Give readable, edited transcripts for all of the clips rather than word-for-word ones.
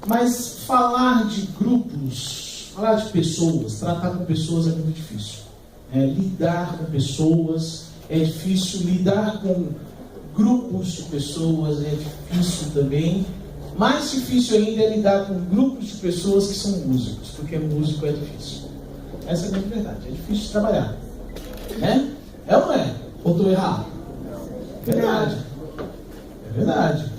Mas falar de grupos, falar de pessoas, tratar com pessoas é muito difícil. Lidar com pessoas é difícil, lidar com grupos de pessoas é difícil também. Mais difícil ainda é lidar com grupos de pessoas que são músicos, porque músico é difícil. Essa é a grande verdade, é difícil de trabalhar. É ou não é? Ou estou errado? Verdade. É verdade.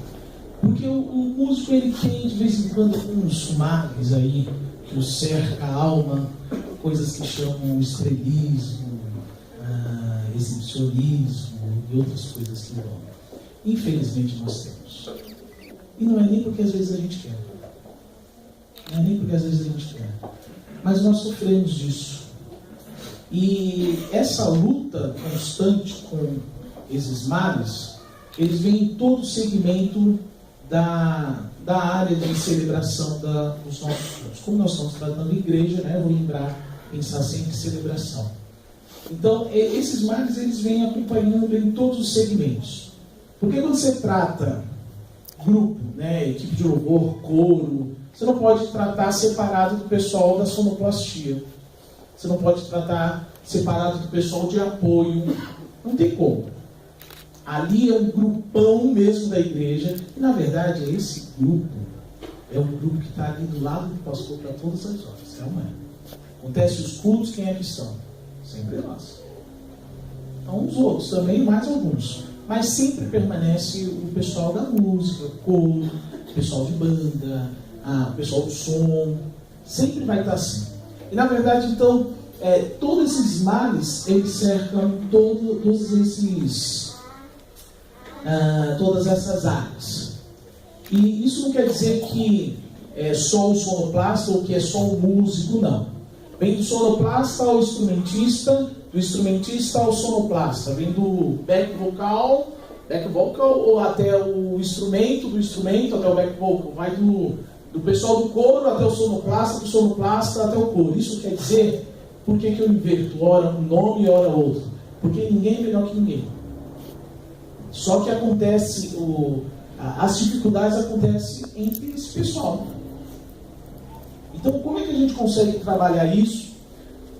Porque o músico, ele tem de vez em quando uns males aí que o cerca a alma, coisas que chamam estrelismo, exibicionismo e outras coisas que vão. Infelizmente nós temos. E não é nem porque às vezes a gente quer. Não é nem porque às vezes a gente quer. Mas nós sofremos disso. E essa luta constante com esses males, eles vêm em todo o segmento da área de celebração dos nossos cultos. Como nós estamos tratando de igreja, eu vou lembrar, pensar sempre em celebração. Então, esses males, eles vêm acompanhando em todos os segmentos. Porque quando você trata grupo, equipe de louvor, coro, você não pode tratar separado do pessoal da sonoplastia. Você não pode tratar separado do pessoal de apoio. Não tem como. Ali é um grupão mesmo da igreja. E, na verdade, esse grupo é um grupo que está ali do lado do pastor para todas as horas. É uma. Acontece os cultos, quem é que estão? Sempre nós. Então, uns outros também, mais alguns. Mas sempre permanece o pessoal da música, o coro, o pessoal de banda, o pessoal do som. Sempre vai estar assim. E, na verdade, então, todos esses males, eles cercam todas essas áreas. E isso não quer dizer que é só o sonoplasta ou que é só o músico, não. Vem do sonoplasta ao instrumentista, do instrumentista ao sonoplasta. Vem do back vocal ou até o instrumento, do instrumento até o back vocal. Vai do pessoal do coro até o sonoplasta, do sonoplasta até o coro. Isso quer dizer, por que eu inverto? Ora um nome e ora outro. Porque ninguém é melhor que ninguém. Só que acontece, as dificuldades acontecem entre esse pessoal. Então, como é que a gente consegue trabalhar isso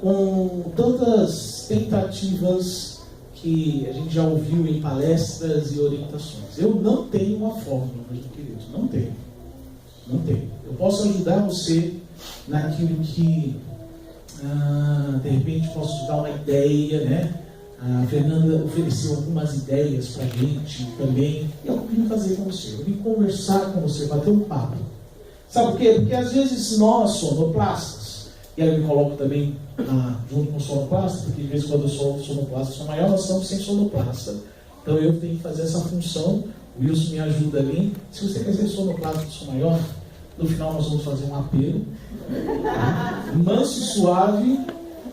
com tantas tentativas que a gente já ouviu em palestras e orientações? Eu não tenho uma fórmula, meus queridos, não tenho. Não tenho. Eu posso ajudar você naquilo que, de repente, posso te dar uma ideia, A Fernanda ofereceu algumas ideias para a gente também. E eu vim fazer com você. Eu vim conversar com você, bater um papo. Sabe por quê? Porque às vezes nós, sonoplastas, e aí eu me coloco também junto com o sonoplasta, porque de vez em quando eu sou sonoplasta, sou maior, nós estamos sem sonoplasta. Então eu tenho que fazer essa função. O Wilson me ajuda ali. Se você quer ser sonoplasta do som maior, no final nós vamos fazer um apelo. Manso e suave.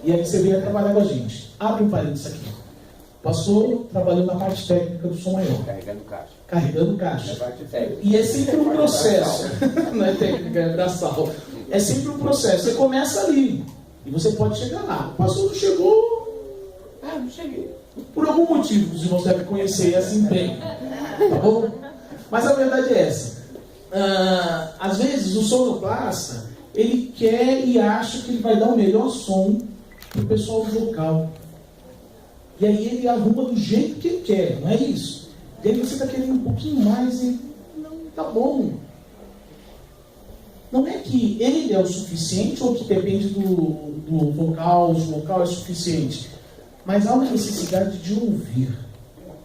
E aí você vem trabalhar com a gente. Abre um parênteses aqui. Pastor trabalhando na parte técnica do som maior. Carregando caixa. E é sempre um processo. Não é técnica, é braçal. É sempre um processo. Você começa ali. E você pode chegar lá. O pastor não chegou. Não cheguei. Por algum motivo, os irmãos devem conhecer assim bem. Tá bom? Mas a verdade é essa. Às vezes o sonoplasta, ele quer e acha que ele vai dar o melhor som para o pessoal do vocal. E aí ele arruma do jeito que ele quer, não é isso? E aí você está querendo um pouquinho mais e não, tá bom. Não é que ele é o suficiente ou que depende do vocal, o vocal é suficiente. Mas há uma necessidade de ouvir.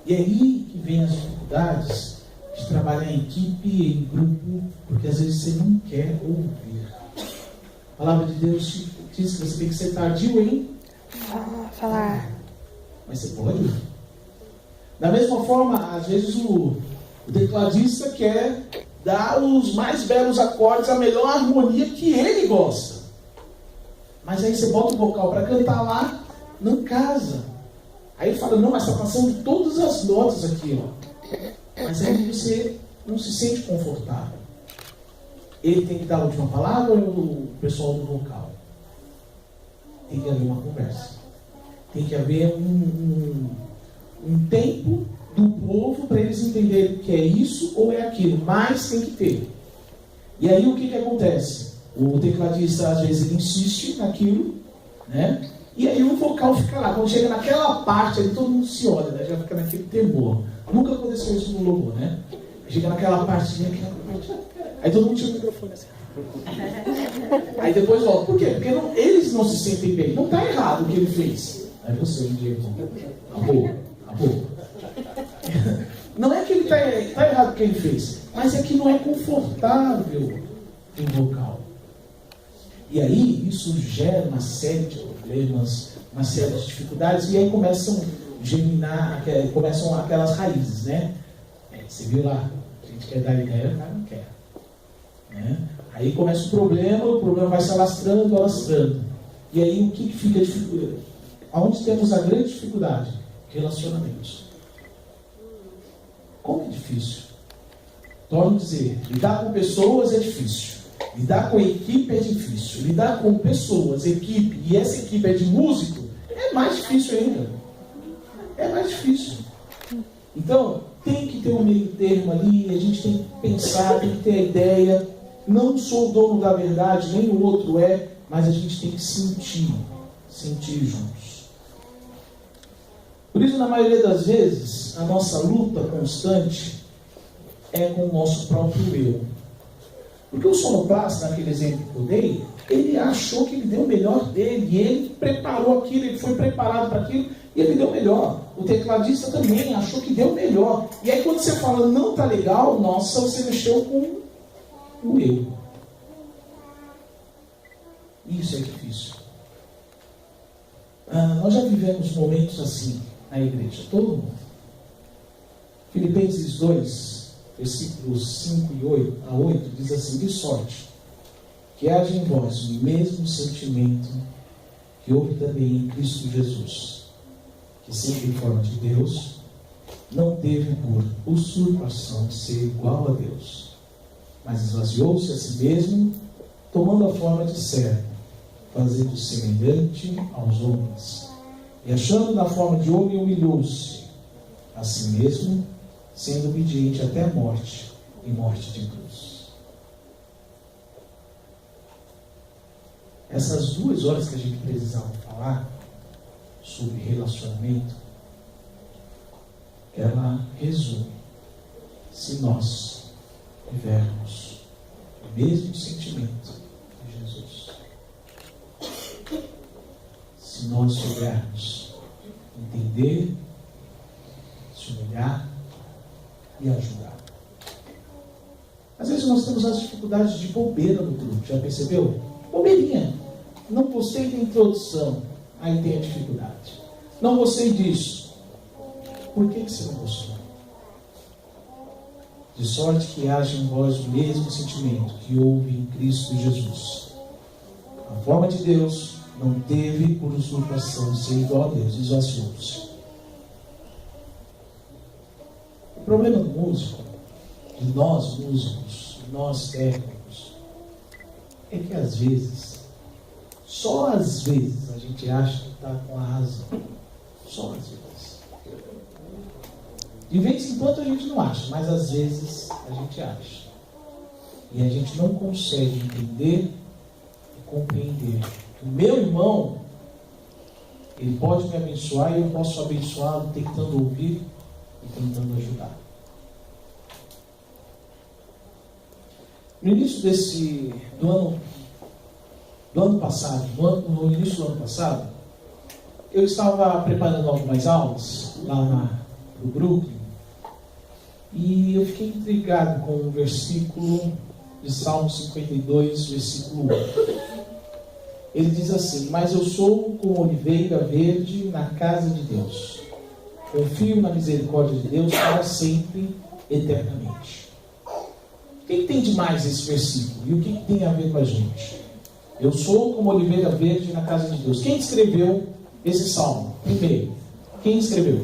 E é aí que vem as dificuldades de trabalhar em equipe, em grupo, porque às vezes você não quer ouvir. A palavra de Deus diz que você tem que ser tardio em falar. Mas você pode. Da mesma forma, às vezes o tecladista quer dar os mais belos acordes, a melhor harmonia que ele gosta. Mas aí você bota o vocal para cantar lá, não casa. Aí ele fala, não, mas está passando todas as notas aqui, Mas aí você não se sente confortável. Ele tem que dar a última palavra ou o pessoal do vocal? Tem que haver uma conversa. Tem que haver um tempo do povo para eles entenderem que é isso ou é aquilo. Mas tem que ter. E aí o que acontece? O tecladista às vezes ele insiste naquilo, né? E aí o vocal fica lá. Quando chega naquela parte, aí todo mundo se olha, né? Já fica naquele temor. Nunca aconteceu isso no louvor, né? Chega naquela parte, aí todo mundo tira o microfone assim. Aí depois volta. Por quê? Porque eles não se sentem bem. Não está errado o que ele fez. Aí você um dia acabou. Não é que ele está errado o que ele fez, mas é que não é confortável em vocal. E aí isso gera uma série de problemas, uma série de dificuldades, e aí começam a germinar, começam aquelas raízes, né? Você viu lá, a gente quer dar ideia, o cara não quer. Né? Aí começa o problema vai se alastrando. E aí o que fica dificuldade? Aonde temos a grande dificuldade? Relacionamentos. Como é difícil? Torno a dizer, lidar com pessoas é difícil. Lidar com equipe é difícil. Lidar com pessoas, equipe, e essa equipe é de músico, é mais difícil ainda. É mais difícil. Então, tem que ter um meio termo ali, a gente tem que pensar, tem que ter a ideia. Não sou o dono da verdade, nem o outro é, mas a gente tem que sentir juntos. Por isso, na maioria das vezes, a nossa luta constante é com o nosso próprio eu. Porque o sonoplasta, naquele exemplo que eu dei, ele achou que ele deu o melhor dele, e ele preparou aquilo, ele foi preparado para aquilo, e ele deu o melhor. O tecladista também achou que deu o melhor. E aí quando você fala, não está legal, nossa, você mexeu com o eu. Isso é difícil. Nós já vivemos momentos assim na igreja, todo mundo. Filipenses 2, versículos 5 a 8, diz assim: de sorte que haja em vós o mesmo sentimento que houve também em Cristo Jesus, que sendo em forma de Deus, não teve por usurpação ser igual a Deus, mas esvaziou-se a si mesmo, tomando a forma de servo, fazendo semelhante aos homens, e achando na forma de homem, humilhou-se a si mesmo, sendo obediente até a morte, e morte de cruz. Essas 2 horas que a gente precisava falar sobre relacionamento, ela resume: se nós tivermos o mesmo sentimento de Jesus, se nós soubermos entender, se humilhar e ajudar. Às vezes nós temos as dificuldades de bobeira no grupo, já percebeu? Bobeirinha. Não gostei da introdução, aí tem a dificuldade. Não gostei disso. Por que você não gostou? De sorte que haja em vós o mesmo sentimento que houve em Cristo Jesus. A forma de Deus não teve por usurpação ser igual a Deus, esvaziou-se. O problema do músico, de nós músicos, de nós técnicos, é que às vezes, só às vezes, a gente acha que está com a razão. Só às vezes. De vez em quando a gente não acha, mas às vezes a gente acha. E a gente não consegue entender e compreender. O meu irmão, ele pode me abençoar e eu posso abençoá-lo tentando ouvir e tentando ajudar. No início no início do ano passado, eu estava preparando algumas aulas lá no Brooklyn, e eu fiquei intrigado com o versículo de Salmo 52, versículo 1. Ele diz assim: mas eu sou como oliveira verde na casa de Deus, confio na misericórdia de Deus para sempre, eternamente. O que tem de mais esse versículo? E o que tem a ver com a gente? Eu sou como oliveira verde na casa de Deus. Quem escreveu esse salmo? Primeiro, quem escreveu?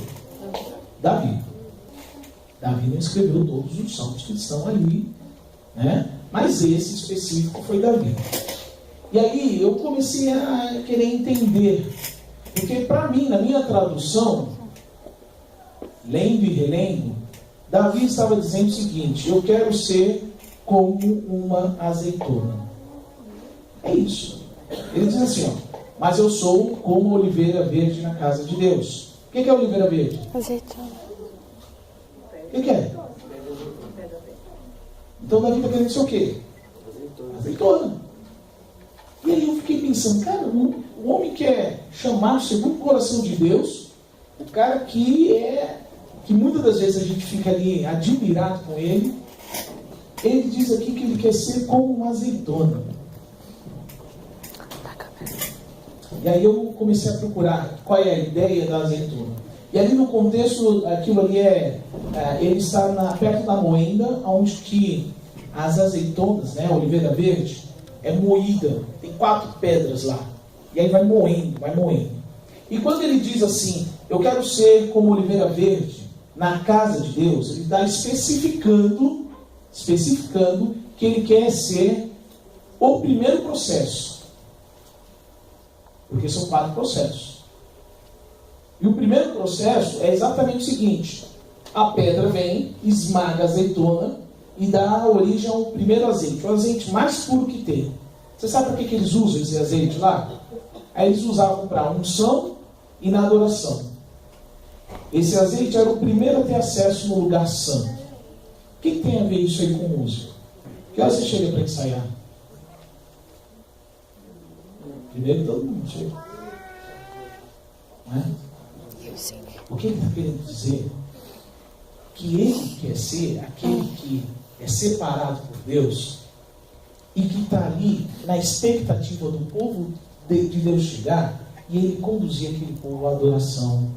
Davi. Davi não escreveu todos os salmos que estão ali, né? Mas esse específico foi Davi. E aí eu comecei a querer entender, porque para mim, na minha tradução, lendo e relendo, Davi estava dizendo o seguinte: eu quero ser como uma azeitona. É isso. Ele diz assim, ó, mas eu sou como oliveira verde na casa de Deus. O que é oliveira verde? Azeitona. O que é? Então Davi está querendo ser o quê? Azeitona. E aí eu fiquei pensando, cara, o homem quer chamar segundo o coração de Deus, o cara que muitas das vezes a gente fica ali admirado com ele, ele diz aqui que ele quer ser como uma azeitona. E aí eu comecei a procurar qual é a ideia da azeitona. E ali no contexto, aquilo ali ele está perto da moenda, onde que as azeitonas, né, a oliveira verde, é moída. Tem 4 pedras lá. E aí vai moendo, vai moendo. E quando ele diz assim, eu quero ser como oliveira verde na casa de Deus, ele está especificando que ele quer ser o primeiro processo. Porque são 4 processos. E o primeiro processo é exatamente o seguinte: a pedra vem, esmaga a azeitona e dá origem ao primeiro azeite, o azeite mais puro que tem. Você sabe para que eles usam esse azeite lá? Aí eles usavam para unção e na adoração. Esse azeite era o primeiro a ter acesso no lugar santo. O que tem a ver isso aí com música? Que hora você chega para ensaiar? Primeiro todo mundo chega. Não é? O que ele está querendo dizer? Que ele quer ser aquele que é separado por Deus e que está ali na expectativa do povo de Deus chegar e ele conduzir aquele povo à adoração,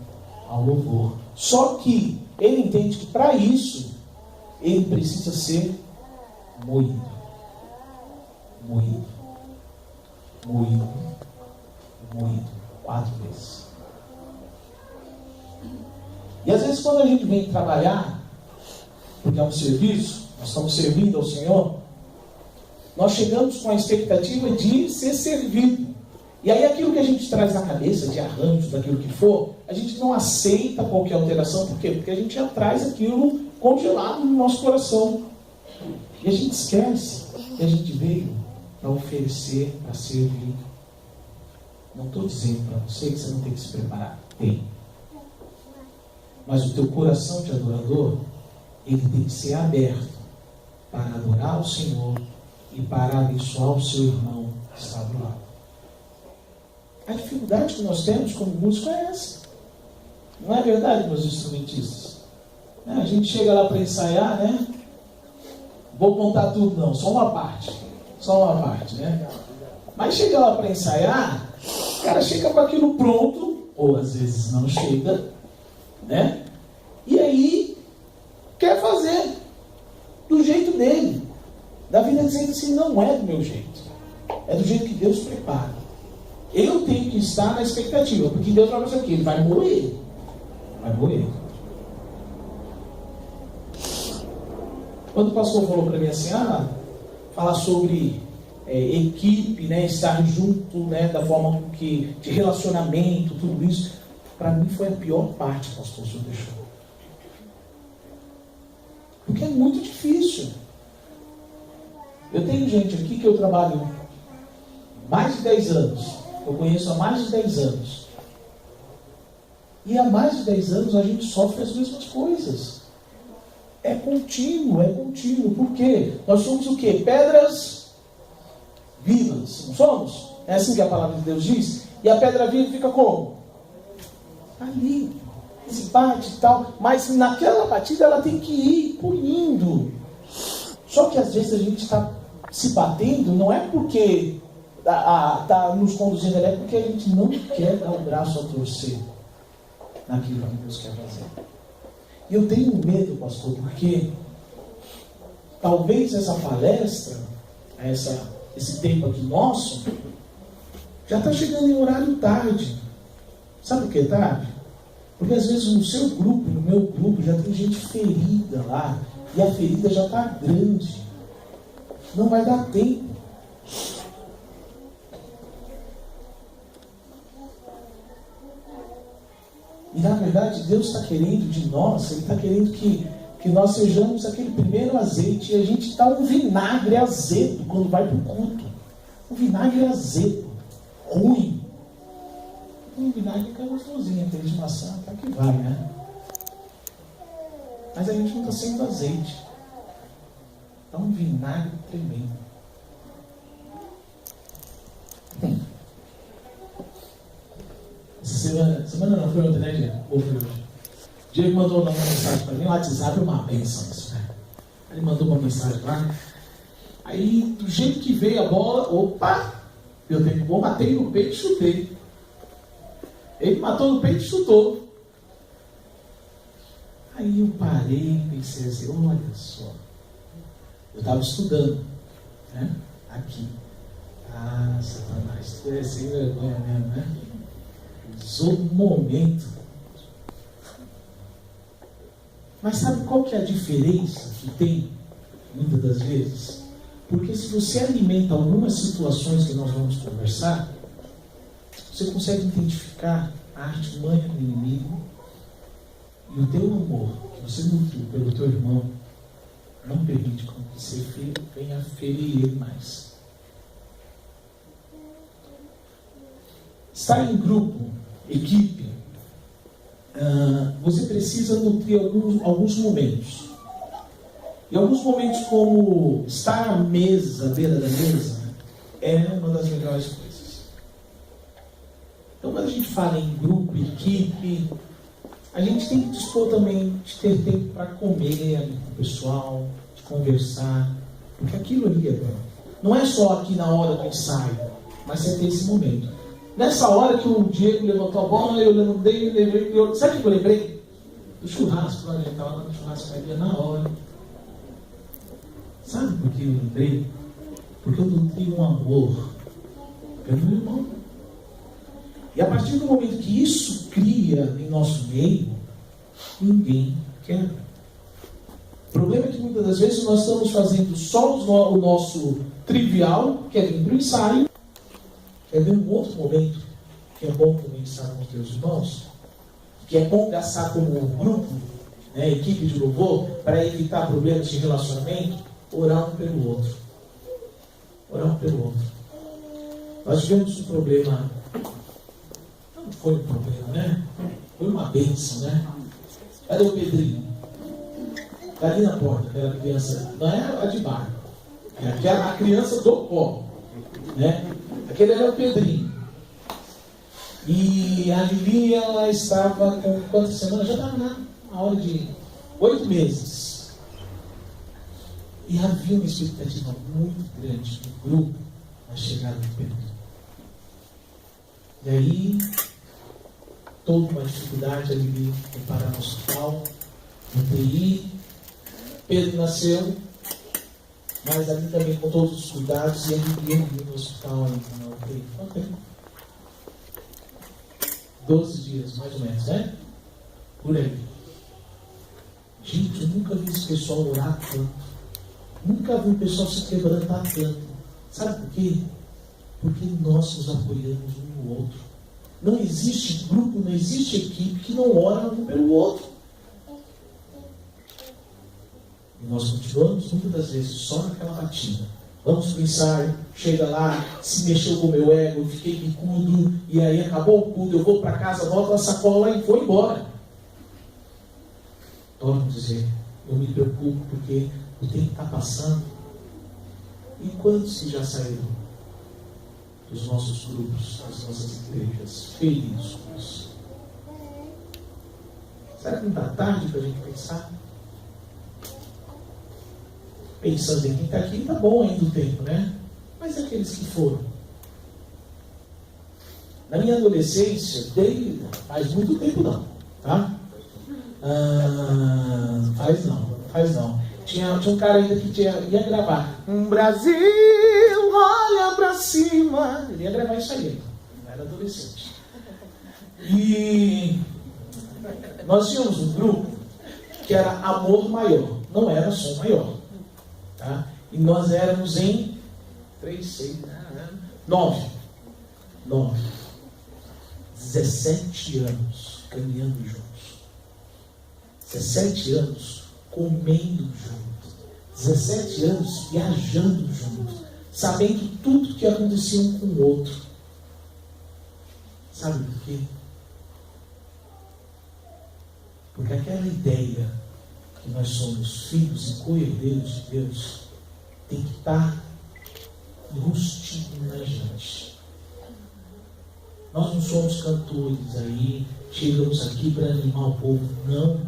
ao louvor. Só que ele entende que para isso ele precisa ser moído. Moído. Moído. Moído. 4 vezes. E às vezes quando a gente vem trabalhar, porque é um serviço, nós estamos servindo ao Senhor, nós chegamos com a expectativa de ser servido. E aí aquilo que a gente traz na cabeça, de arranjo, daquilo que for, a gente não aceita qualquer alteração. Por quê? Porque a gente já traz aquilo congelado no nosso coração. E a gente esquece que a gente veio para oferecer, para servir. Não estou dizendo para você que você não tem que se preparar. Tem. Mas o teu coração de adorador, ele tem que ser aberto para adorar o Senhor e para abençoar o seu irmão que está do lado. A dificuldade que nós temos como músico é essa. Não é verdade, meus instrumentistas? A gente chega lá para ensaiar, né? Vou contar tudo não, só uma parte. Só uma parte, né? Mas chega lá para ensaiar, o cara chega com aquilo pronto, ou às vezes não chega, né? E aí quer fazer do jeito dele. Davi está dizendo assim, não é do meu jeito. É do jeito que Deus prepara. Eu tenho que estar na expectativa, porque Deus vai fazer o quê? Ele vai moer. Vai moer. Quando o pastor falou para mim assim, falar sobre equipe, né, estar junto, né, da forma que, de relacionamento, tudo isso, para mim foi a pior parte, pastor, o senhor deixou. Porque é muito difícil. Eu tenho gente aqui que eu trabalho mais de 10 anos. Eu conheço há mais de 10 anos. E há mais de 10 anos a gente sofre as mesmas coisas. É contínuo, é contínuo. Por quê? Nós somos o quê? Pedras vivas, não somos? É assim que a palavra de Deus diz. E a pedra viva fica como? Ali. Se bate e tal. Mas naquela batida ela tem que ir pulindo. Só que às vezes a gente está se batendo, não é porque está nos conduzindo, é porque a gente não quer dar o braço a torcer naquilo que Deus quer fazer. E eu tenho medo, pastor, porque talvez essa palestra, esse tempo aqui nosso, já está chegando em horário tarde. Sabe por que tarde? Porque às vezes no seu grupo, no meu grupo, já tem gente ferida lá, e a ferida já está grande. Não vai dar tempo. E na verdade Deus está querendo de nós, Ele está querendo que que nós sejamos aquele primeiro azeite, e a gente está um vinagre azedo quando vai para o culto. Um vinagre azedo, ruim. Um vinagre que é gostosinho, aquele de maçã, até que vai, né? Mas a gente não está sendo azeite. É um vinagre tremendo. Semana não foi ontem, né, Diego? Ou foi hoje? Diego mandou uma mensagem para mim, o WhatsApp é uma bênção isso, né? Ele mandou uma mensagem lá. Aí, do jeito que veio a bola, opa! Eu tenho bom, matei no peito e chutei. Ele matou no peito e chutou. Aí eu parei e pensei assim, olha só. Eu estava estudando, né? Aqui. Ah, Satanás, tu é sem vergonha mesmo, né? Usou o momento. Mas sabe qual que é a diferença que tem, muitas das vezes? Porque se você alimenta algumas situações que nós vamos conversar, você consegue identificar a artimanha do inimigo e o teu amor, que você nutriu pelo teu irmão, não permite que você venha ferir ele mais. Estar em grupo, equipe, você precisa nutrir alguns momentos. E alguns momentos como estar à mesa, à beira da mesa, é uma das melhores coisas. Então, quando a gente fala em grupo, equipe, a gente tem que dispor também de ter tempo para comer ali com o pessoal, de conversar, porque aquilo ali é bom. Não é só aqui na hora do ensaio, mas você ter esse momento. Nessa hora que o Diego levantou a bola, eu levantei, sabe o que eu lembrei? Do churrasco, a gente estava lá no churrascaria na hora. Sabe por que eu lembrei? Porque eu nutri um amor pelo meu irmão. E a partir do momento que isso cria em nosso meio, ninguém quebra. O problema é que muitas das vezes nós estamos fazendo só o nosso trivial, que é vir para o ensaio. Quer ver um outro momento que é bom também estar com os teus irmãos? Que é bom gastar como grupo, né, equipe de louvor, para evitar problemas de relacionamento? Orar um pelo outro. Orar um pelo outro. Nós tivemos um problema. Não foi um problema, né? Foi uma bênção, né? Cadê o Pedrinho? Está ali na porta, aquela criança. Não é a de barco. É aquela, a criança do pó. Né? Aquele era o Pedrinho. E a Lili, ela estava com quantas semanas? Já estava na hora de 8 meses. E havia uma expectativa muito grande no grupo na chegada do Pedro. E aí, toda uma dificuldade, a Lili foi parar no hospital, no TI. Pedro nasceu, mas ali também com todos os cuidados, e ele ia no hospital ainda na UTI. Quanto tempo? 12 dias, mais ou menos, né? Por aí. Gente, eu nunca vi esse pessoal orar tanto. Nunca vi o pessoal se quebrantar tanto. Sabe por quê? Porque nós nos apoiamos um no outro. Não existe grupo, não existe equipe que não ora um pelo outro. E nós continuamos muitas das vezes só naquela batida. Vamos para o ensaio, chega lá, se mexeu com o meu ego, fiquei bicudo, e aí acabou o culto, eu vou para casa, volto a sacola e vou embora. Torno a dizer, eu me preocupo porque o tempo está passando. E quantos que já saíram dos nossos grupos, das nossas igrejas, feridos com isso? Será que não está tarde para a gente pensar? Pensando em quem está aqui, está bom ainda o tempo, né? Mas aqueles que foram. Na minha adolescência, faz muito tempo não, tá? Faz não. Tinha um cara ainda que ia gravar. Brasil, olha pra cima. Ele ia gravar isso aí. Não era adolescente. E nós tínhamos um grupo que era Amor Maior. Não era Som Maior. Tá? E nós éramos em 9. 17 anos caminhando juntos. 17 anos comendo junto, 17 anos viajando junto, sabendo tudo que acontecia um com o outro. Sabe por quê? Porque aquela ideia que nós somos filhos e co-herdeiros de Deus tem que estar enrustido na gente. Nós não somos cantores aí, chegamos aqui para animar o povo, não.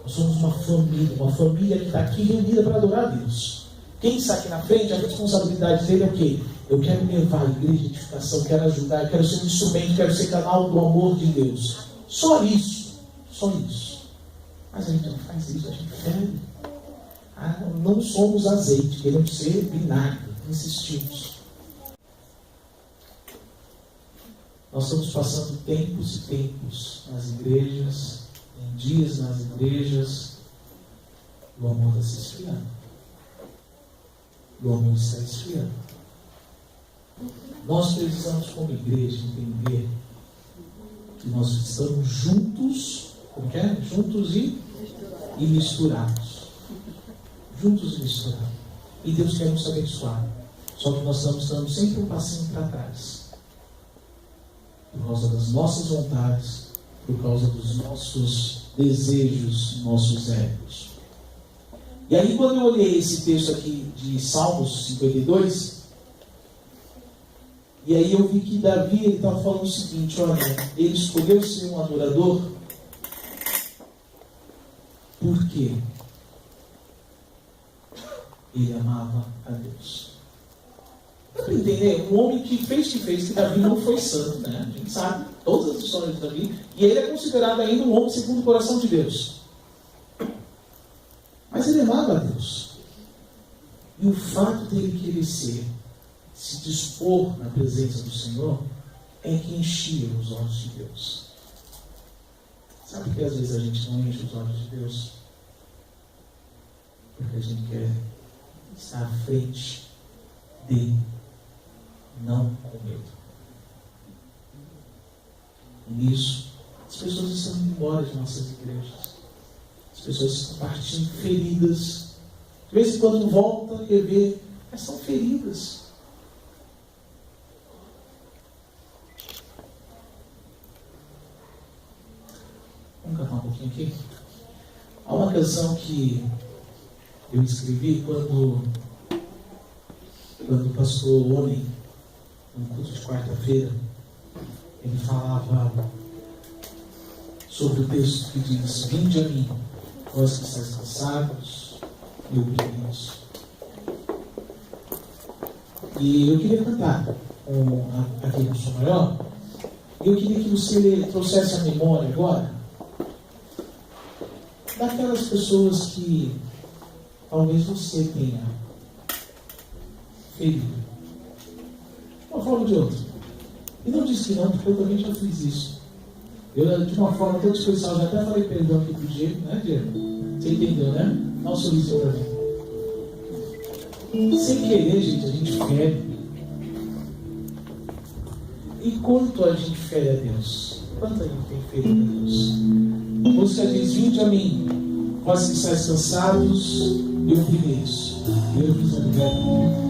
Nós somos uma família que está aqui reunida para adorar a Deus. Quem está aqui na frente, a responsabilidade dele é o quê? Eu quero levar a igreja de edificação, quero ajudar, eu quero ser um instrumento, quero ser canal do amor de Deus. Só isso. Mas a gente não faz isso, a gente fere. Não somos azeite, queremos ser vinagre, insistimos. Nós estamos passando tempos e tempos nas igrejas, em dias nas igrejas, o amor está se esfriando. O amor está esfriando. Nós precisamos, como igreja, entender que nós estamos juntos, como que é? Juntos e misturados. Juntos e misturados. E Deus quer nos abençoar. Só que nós estamos dando sempre um passinho para trás. Por causa das nossas vontades, por causa dos nossos desejos, nossos egos. E aí, quando eu olhei esse texto aqui de Salmos 52, e aí eu vi que Davi estava falando o seguinte: olha, ele escolheu ser um adorador. Por quê? Ele amava a Deus. Dá para entender? Um homem que fez que Davi não foi santo, né? A gente sabe todas as histórias de Davi, e ele é considerado ainda um homem segundo o coração de Deus. Mas ele amava a Deus. E o fato dele querer se dispor na presença do Senhor, é que enchia os olhos de Deus. Sabe que às vezes a gente não enche os olhos de Deus? Porque a gente quer estar à frente dele, não com medo. E nisso, as pessoas estão indo embora de nossas igrejas. As pessoas estão partindo feridas. De vez em quando voltam e vê, mas são feridas. Vamos cantar um pouquinho aqui? Há uma canção que eu escrevi quando o pastor Oni, no culto de quarta-feira, ele falava sobre o texto que diz: vinde a mim, vós que estáis cansados e oprimidos. E eu queria cantar aqui no som maior. Eu queria que você trouxesse a memória agora daquelas pessoas que talvez você tenha ferido, de uma forma ou de outra. E não disse que não, porque eu também já fiz isso. Eu, de uma forma tão especial, já até falei perdão aqui pro Diego, né, Diego? Você entendeu, né? Dá um sorriso para mim. Sem querer, gente, a gente fere. E quanto a gente fere a Deus? Quanto a gente tem ferido a Deus? A música diz: vinde a mim, vós que estáis cansados e oprimidos, eu vos aliviarei.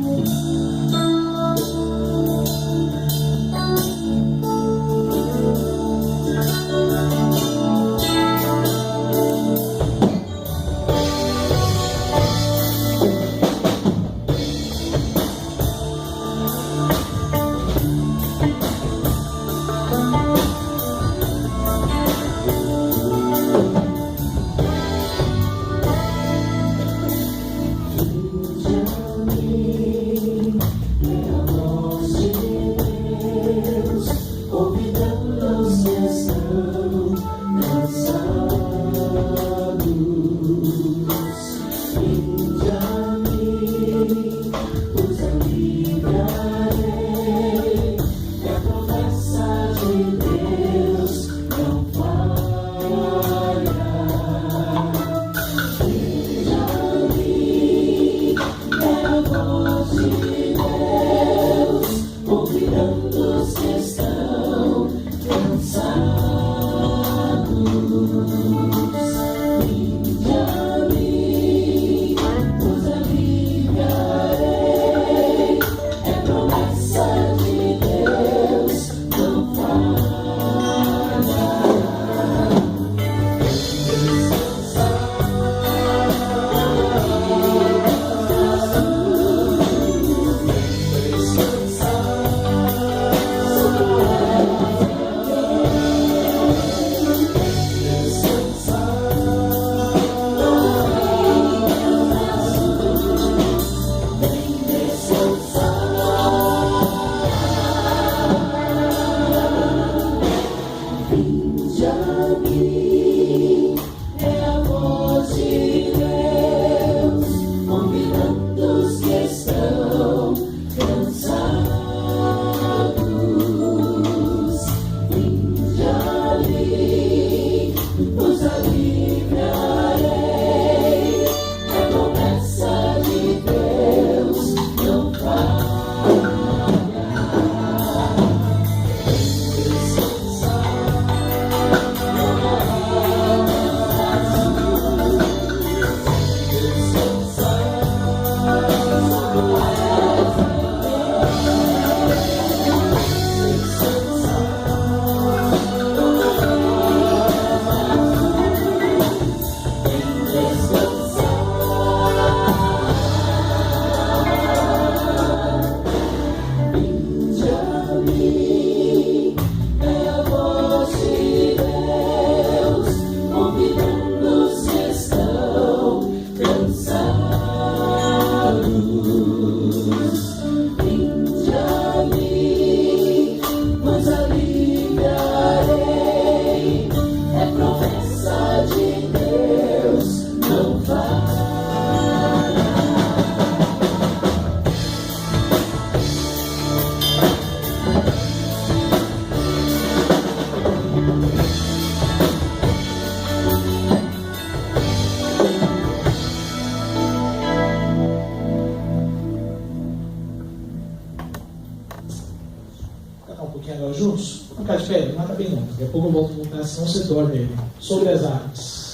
pouquinho agora juntos? Vamos ficar de pé? Não mata bem não. Daqui a pouco eu volto a voltar, senão você dorme aí. Sobre as águas.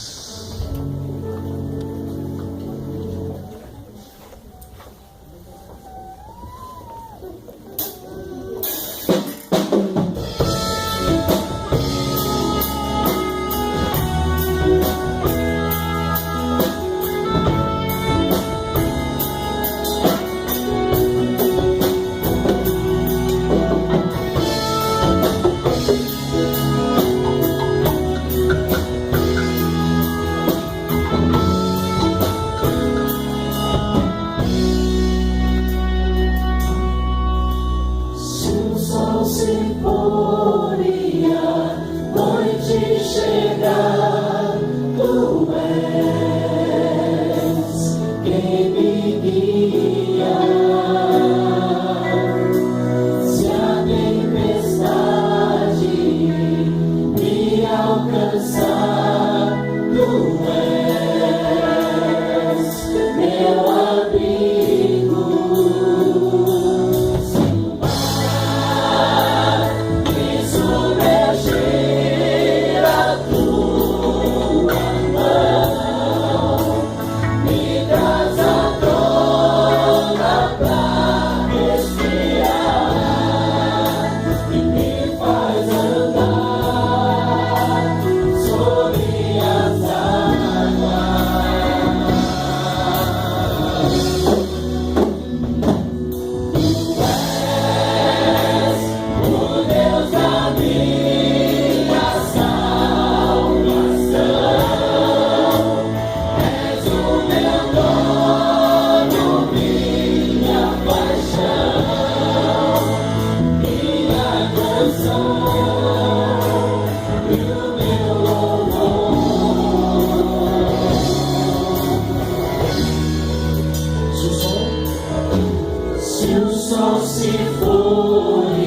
Se o sol se for